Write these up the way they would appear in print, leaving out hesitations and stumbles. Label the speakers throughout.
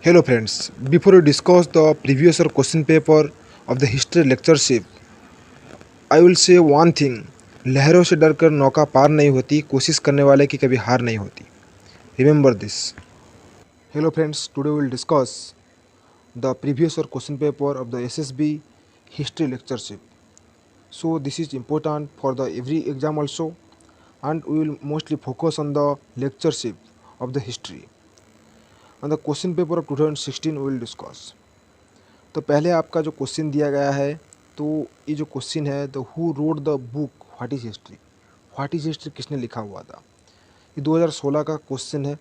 Speaker 1: Hello friends, before we discuss the previous year question paper of the history lectureship, I will say one thing, लहरों से डरकर नौका पार नहीं होती, कोशिश करने वाले की कभी हार नहीं होती. Remember this. Hello friends, today we will discuss the previous year question paper of the SSB history lectureship. So this is important for the every exam also, and we will mostly focus on the lectureship of the history. On the question paper of 2016 we will discuss. तो पहले आपका जो question दिया गया है, तो ये जो क्वेश्चन है, the who wrote the book what is history. What is history किसने लिखा हुआ था. ये 2016 का क्वेश्चन है.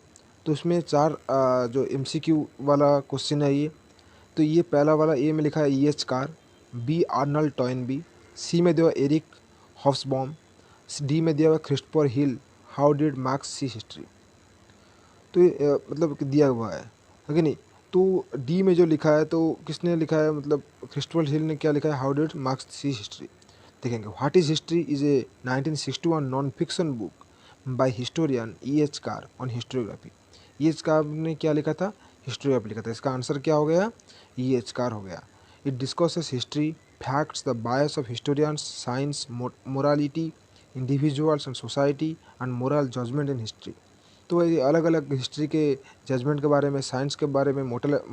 Speaker 1: तो इसमें चार जो एमसीक्यू वाला क्वेश्चन है ये. तो ये पहला वाला ए में लिखा है E.H. Carr, B Arnold Toynbee, C में दिया हुआ एरिक हॉब्सबॉम, डी में दिया हुआ Christopher Hill, how did Marx see history. तो ये मतलब कि दिया हुआ है कि नहीं. तो डी में जो लिखा है तो किसने लिखा है, मतलब क्रिस्टोफर हिल ने क्या लिखा है, how did Marx see history. देखेंगे what is history is a 1961 non fiction book by historian E.H. Carr on historiography. E.H. Carr ने क्या लिखा था, हिस्टोरियोग्राफी लिखा था. इसका आंसर क्या हो गया, E.H. कार हो गया. It discusses history, facts, the bias of historians, science, morality, individuals and society and moral judgment in history. तो ये अलग अलग हिस्ट्री के जजमेंट के बारे में, साइंस के बारे में,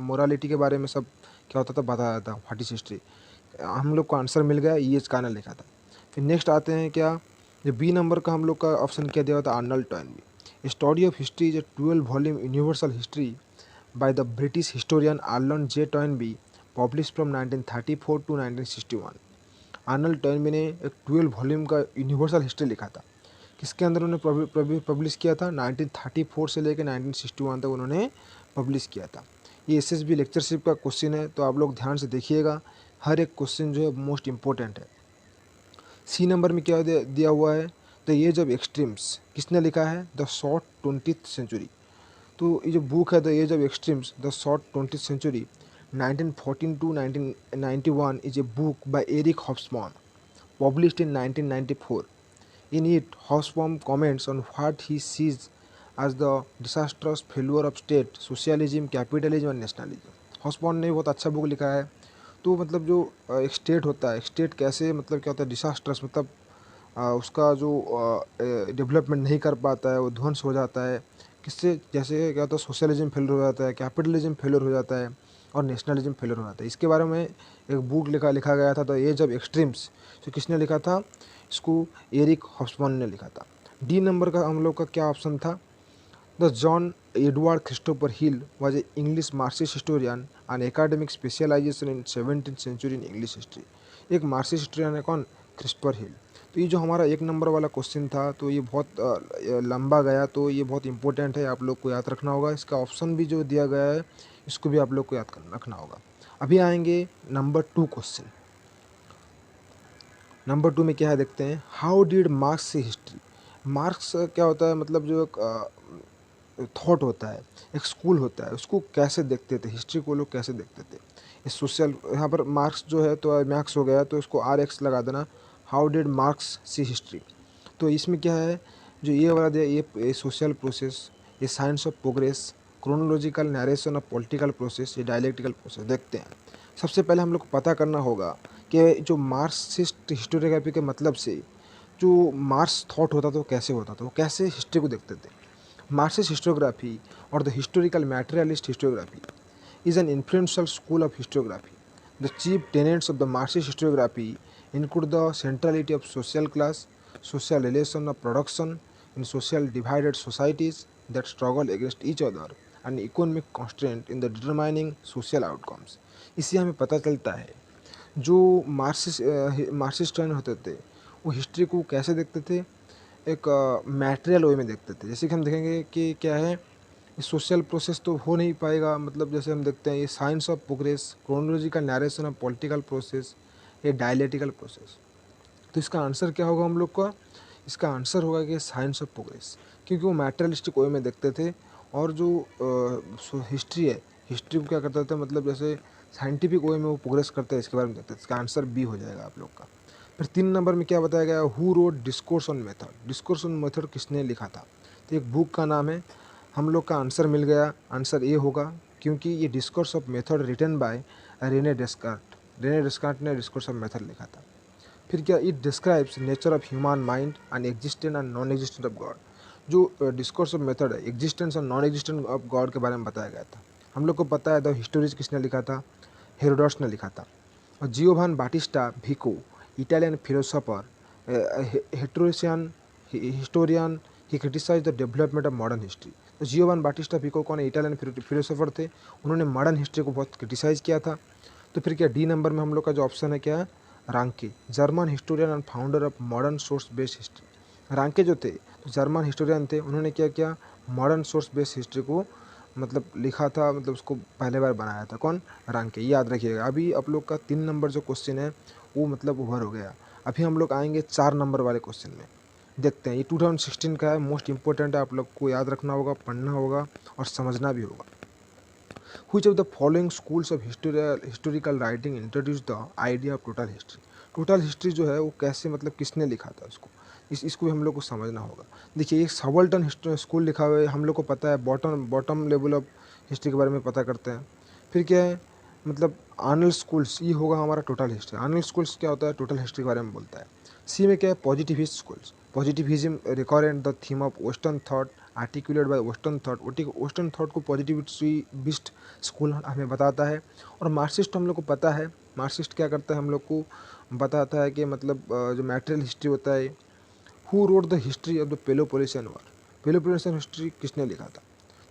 Speaker 1: मोरालिटी के बारे में सब क्या होता था बताया था. व्हाट इज हिस्ट्री, हम लोग को आंसर मिल गया, E.H. कार ने लिखा था. फिर नेक्स्ट आते हैं क्या, जो बी नंबर का हम लोग का ऑप्शन क्या दिया हुआ था, Arnold Toynbee. Study of history is a 12 volume universal history by the British historian Arnold J Toynbee, publish from 1934 to 1961. Arnold Toynbee ने एक 12 वॉल्यूम का यूनिवर्सल हिस्ट्री लिखा था. किसके अंदर उन्होंने पब्लिश किया था, 1934 से लेकर 1961 तक उन्होंने पब्लिश किया था. ये एसएसबी लेक्चरशिप का क्वेश्चन है, तो आप लोग ध्यान से देखिएगा, हर एक क्वेश्चन जो है मोस्ट इंपॉर्टेंट है. सी नंबर में क्या दिया हुआ है, द एज ऑफ एक्सट्रीम्स किसने लिखा है, द शॉर्ट 20th सेंचुरी. तो ये जो बुक है the age of extremes the short 20th century 1914 to 1991 is a book by Eric Hobsbawm, published in 1994. In it, Hobsbawm comments on what he sees as the disastrous failure of state, socialism, capitalism and nationalism. Hobsbawm ने बहुत अच्छा book लिखा है. तो मतलब जो एक state होता है, स्टेट कैसे मतलब क्या होता है, डिसास्ट्रस मतलब उसका जो डेवलपमेंट नहीं कर पाता है, वो ध्वंस हो जाता है. किससे, जैसे क्या होता है, सोशलिज्म फेलर हो जाता है, कैपिटलिज्म फेलर हो जाता है और नेशनलिज्म फेलर हो जाता है. इसके बारे में एक बुक लिखा गया था, द एज ऑफ एक्सट्रीम्स. तो किसने लिखा था, इसको एरिक हॉब्सबॉम ने लिखा था. डी नंबर का हम लोग का क्या ऑप्शन था, the John Edward Christopher Hill was a English Marxist historian and academic specialization in 17th century in English history. एक मार्क्सिस्ट हिस्टोरियन है कौन, क्रिस्टोफर हिल. तो ये जो हमारा एक नंबर वाला क्वेश्चन था, तो ये बहुत लंबा गया, तो ये बहुत इंपॉर्टेंट है, आप लोग को याद रखना होगा. इसका ऑप्शन भी जो दिया गया है, इसको भी आप लोग को याद रखना होगा. अभी आएंगे नंबर 2 क्वेश्चन. नंबर 2 में क्या है देखते हैं, how did Marx see history. Marx क्या होता है, मतलब जो एक थॉट होता है, एक स्कूल होता है, उसको कैसे देखते थे, हिस्ट्री को लोग कैसे देखते थे. ये सोशल, यहाँ पर मार्क्स जो है तो मैक्स हो गया, तो इसको RX लगा देना. How did Marx see history. तो इसमें क्या है, जो ये वाला दिया, ये सोशल प्रोसेस, ये science of progress, chronological narration of political process, ये डायलेक्टिकल प्रोसेस. देखते हैं, सबसे पहले हम लोग को पता करना होगा कि जो मार्क्सिस्ट हिस्टोरियोग्राफी के मतलब से जो मार्क्स थॉट होता था वो कैसे होता था, वो कैसे हिस्ट्री को देखते थे. Marxist historiography or the historical materialist historiography is an influential school of historiography. The chief tenets of the Marxist historiography include the centrality of social class, social relation of production in social divided societies that struggle against each other, and economic constraint in the determining social outcomes. इससे हमें पता चलता है जो Marxist होते थे वो history को कैसे देखते थे, एक मटेरियल वे में देखते थे. जैसे कि हम देखेंगे कि क्या है, सोशल प्रोसेस तो हो नहीं पाएगा, मतलब जैसे हम देखते हैं ये science of progress, chronological narration of political process, ये डायलेक्टिकल प्रोसेस. तो इसका आंसर क्या होगा हम लोग का, इसका आंसर होगा कि साइंस ऑफ प्रोग्रेस, क्योंकि वो मटेरियलिस्टिक वे में देखते थे. और जो हिस्ट्री है, हिस्ट्री को क्या करता था, मतलब जैसे साइंटिफिक वे में वो प्रोग्रेस करते हैं, इसके बारे में देखते हैं. इसका आंसर बी हो जाएगा आप लोग का. फिर 3 नंबर में क्या बताया गया, who wrote discourse on method. Discourse on method किसने लिखा था, तो एक बुक का नाम है. हम लोग का आंसर मिल गया, आंसर ए होगा. क्योंकि ये discourse of method written by Rene Descartes ने डिस्कोर्स ऑफ मेथड लिखा था। फिर क्या, it describes nature of human mind and existence and non existence of God. जो डिस्कोर्स ऑफ मेथड है, एग्जिस्टेंस और नॉन एग्जिस्टेंस ऑफ गॉड के बारे में बताया गया था। हम लोग को पता है द हिस्टोरीज किसने लिखा था, हेरोडोटस ने लिखा था। और Giovan Battista Vico, Italian philosopher, rhetorician historian, he criticize the development of modern history. तो जियोवान बाटिस्टा विको कौन है, इटालियन फिलोसोफर थे, उन्होंने मॉडर्न हिस्ट्री को बहुत क्रिटिसाइज किया था। तो फिर क्या, डी नंबर में हम लोग का जो ऑप्शन है क्या है, Ranke, German historian and founder of modern source based history. Ranke जो थे तो जर्मन हिस्टोरियन थे, उन्होंने क्या किया, मॉडर्न सोर्स बेस्ड हिस्ट्री को मतलब लिखा था, मतलब उसको पहले बार बनाया था। कौन, रांके, याद रखिएगा। अभी आप लोग का 3 नंबर जो क्वेश्चन है वो मतलब ओवर हो गया। अभी हम लोग आएंगे 4 नंबर वाले क्वेश्चन में। देखते हैं, ये 2016 का है, मोस्ट इंपॉर्टेंट है, आप लोग को याद रखना होगा, पढ़ना होगा और समझना भी होगा। Which of the following schools of historical writing introduced the idea of total history? Total history जो है वो कैसे, मतलब किसने लिखा था उसको, इसको भी हम लोग को समझना होगा। देखिए, एक सबाल्टर्न स्कूल लिखा हुआ है, हम लोग को पता है बॉटम लेवल ऑफ हिस्ट्री के बारे में पता करते हैं। फिर क्या है, मतलब आर्नल्ड स्कूल्स, ये होगा हमारा टोटल हिस्ट्री। आर्नल्ड स्कूल्स क्या होता है, टोटल हिस्ट्री के बारे में बोलता है। सी में क्या है, positivist schools, positivism record the theme of western thought articulate bye western thought. Western thought को पॉजिटिविस्ट स्कूल हमें बताता है। और मार्क्सिस्ट हम लोग को पता है, मार्क्सिस्ट क्या करता है, हम लोग को बताता है कि मतलब जो मैटेरियल हिस्ट्री होता है। Who wrote the history of the Peloponnesian war, Peloponnesian history किसने लिखा था,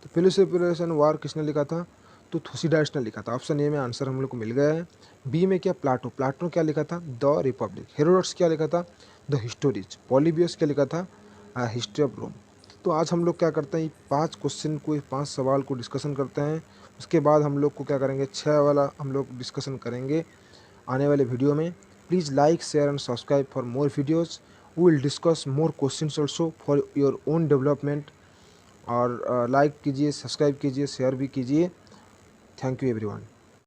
Speaker 1: तो पेलोपोनेशियन वार किसने लिखा था, तो थुसीडाइड्स ने लिखा था। ऑप्शन ए में आंसर हम लोग को मिल गया है। बी में क्या, प्लाटो क्या लिखा था, द रिपब्लिक। हेरोडोटस क्या लिखा था, द हिस्टोरीज। पॉलीबियस क्या लिखा था, हिस्ट्री ऑफ रोम। तो आज हम लोग क्या करते हैं, 5 क्वेश्चन को, 5 सवाल को डिस्कशन करते हैं। उसके बाद हम लोग को क्या करेंगे, 6 वाला हम लोग डिस्कशन करेंगे आने वाले वीडियो में। Please like, share and subscribe for more videos. We will discuss more questions also for your own development. और लाइक कीजिए, सब्सक्राइब कीजिए, शेयर भी कीजिए। Thank you everyone.